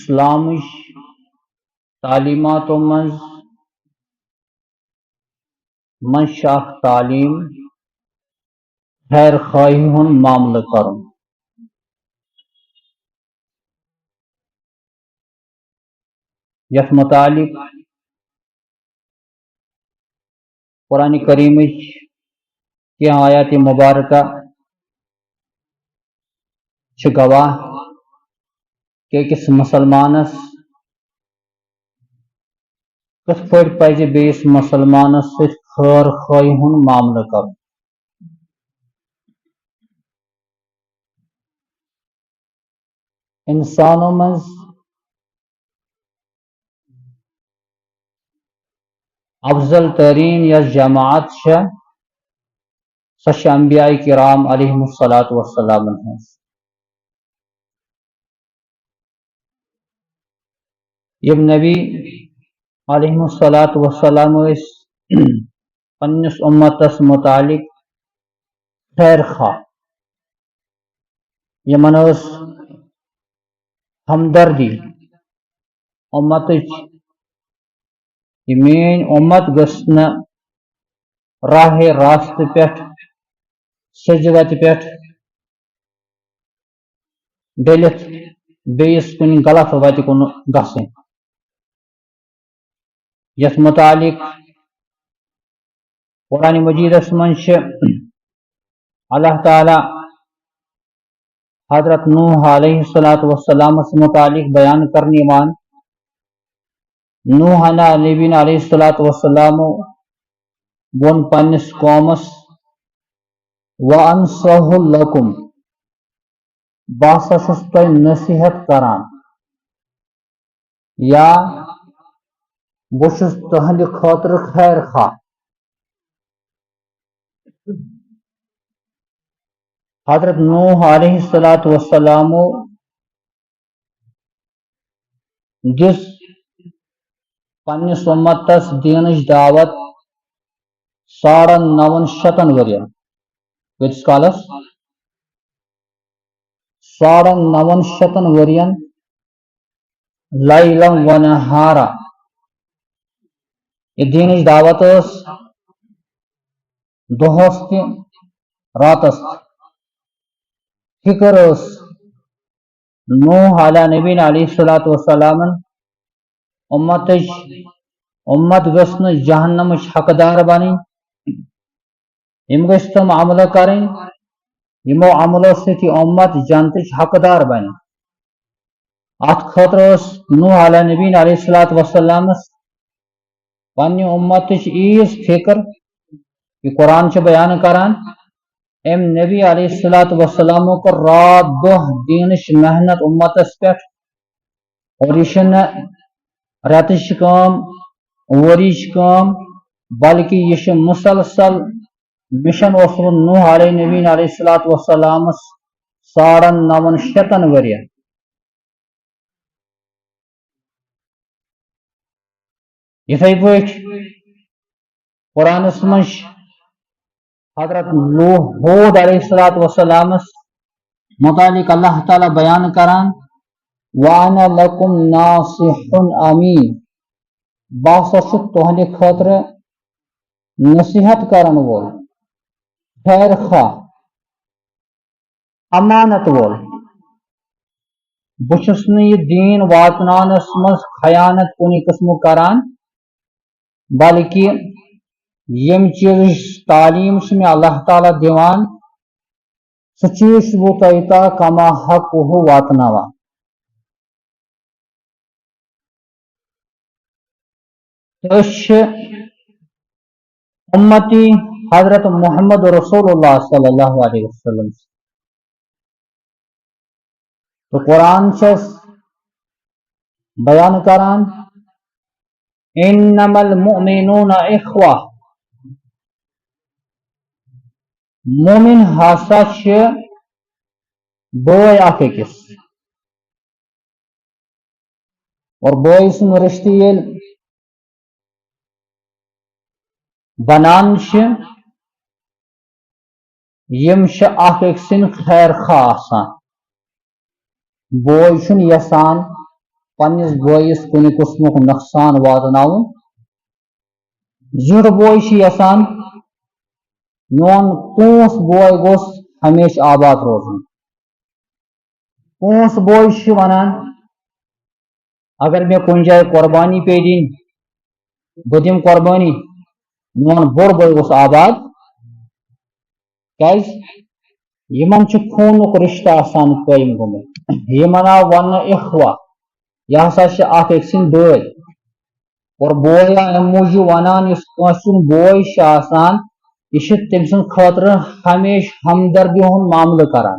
اسلامش تعلیماتو من شاخ تعلیم خیر خواہی ہن معاملہ کرن یس متعلق قرآن کریم کی آیات مبارکہ گواہ کہ کس مسلمانس کت پہ پزِ بیس مسلمانس ست خیر خواہی ہن معاملہ کرن انسانوں مز افضل ترین یس جماعت سہ انبیاء کرام علیہم الصلاۃ والسلام ہنز یم نبی علیہم الصلاۃ والسلام پنس امتس متعلق خیر خواہ یمن ہمدردی امت مین امت گژھ نہ راہ راست پہ سج وت پہ ڈلتھ بیس کن غلط وت کن گھن یس متعلق قرآن مجیدس من اللہ تعالی حضرت نوح علیہ الصلاۃ والسلام متعلق بیان کرنے وان نوح نبی علیہ الصلاۃ والسلام ون پنس قومس وانصح لکم بہٕ چھُس تۄہہِ نصیحت کران یا بہٕ چھُس تُہنٛدِ خٲطرٕ خیر خواہ حضرت نوح علیہ الصلاۃ والسلام دس پنس امتس دینچ دعوت 950 ورین کتس کالس 950 ورین لیلا و نہارا یہ دینچ دعوت دہس تہ راتس فکر نوح علیہ نبی علیہ الصلاۃ والسلام امت گژھ نہ جہنمچ حقدار بنیں یم گژھ تم عملہ کریں یمو عملو ست امت جنتچ حقدار بن ات خاطر نوح علیہ نبی علیہ الصلاۃ والسلام پنہ امتچ ایز فکر یہ قرآن بیان کران ام نبی علیہ الصلاۃ والسلام کر رات دہ دینچ محنت امتس پہ اور یہ رتچ کام ورچ کام بلکہ یہ مسلسل مشن نوح علیہ نبی علیہ الصلاۃ والسلام 950 ورین یتھے پٲٹھۍ قرآنس من حضرت ہود علیہ الصلاۃ والسلام متعلق اللہ تعالی بیان کران وَأَنَا لَكُمْ نَاصِحٌ أَمِينٌ بہٕ ہسا چھُس تُہنٛدِ خٲطرٕ نصیحت کرن وول خیر خواہ امانت وول بہٕ چھُس نہٕ یہ دین واتناونس منٛز خیانت کُنہِ قٕسمُک کران بلکہ یم چیزٕچ تعلیٖم چھِ مےٚ اللہ تعالیٰ دِوان سُہ چیٖز چھُس بہٕ تۄہہِ تام کما حقہ واتناوان امتی حضرت محمد رسول اللہ صلی اللہ علیہ وسلم تو قرآن بیان کران انما المؤمنون اخوہ مومن ہسا بوئے اکھ أکِس اور بوئے سُنٛد رشتہٕ ییٚلہِ بنان یم اکھ أکۍ سٕنٛدۍ خیر خواہ آسان بوے چھُنہٕ یژھان پنس بٲیس کُنہِ قٕسمُک نۄقصان واتناوُن زیُٹھ بوے چھِ یژھان میون پونٛس بوے گوٚژھ ہمیشہِ آباد روزُن پونٛس بوے چھُ وَنان اگر مےٚ کُنہِ جایہِ قۄربانی پیٚیہِ دِنۍ بہٕ دِمہٕ قۄربٲنی میون بوٚڑ بوے گوٚژھ آباد کیازِ یِمن چھُ خوٗنُک رِشتہٕ آسان قٲیِم گوٚمُت یِمن آو وَننہٕ اِخوا یہِ ہسا چھِ اکھ أکۍ سٕنٛدۍ بٲے اور بوے اَمہِ موٗجوٗب وَنان یُس کٲنٛسہِ ہُنٛد بوے چھُ آسان یہِ چھُ تٔمۍ سٕنٛدِ خٲطرٕ ہمیشہِ ہمدردی ہُنٛد معاملہٕ کران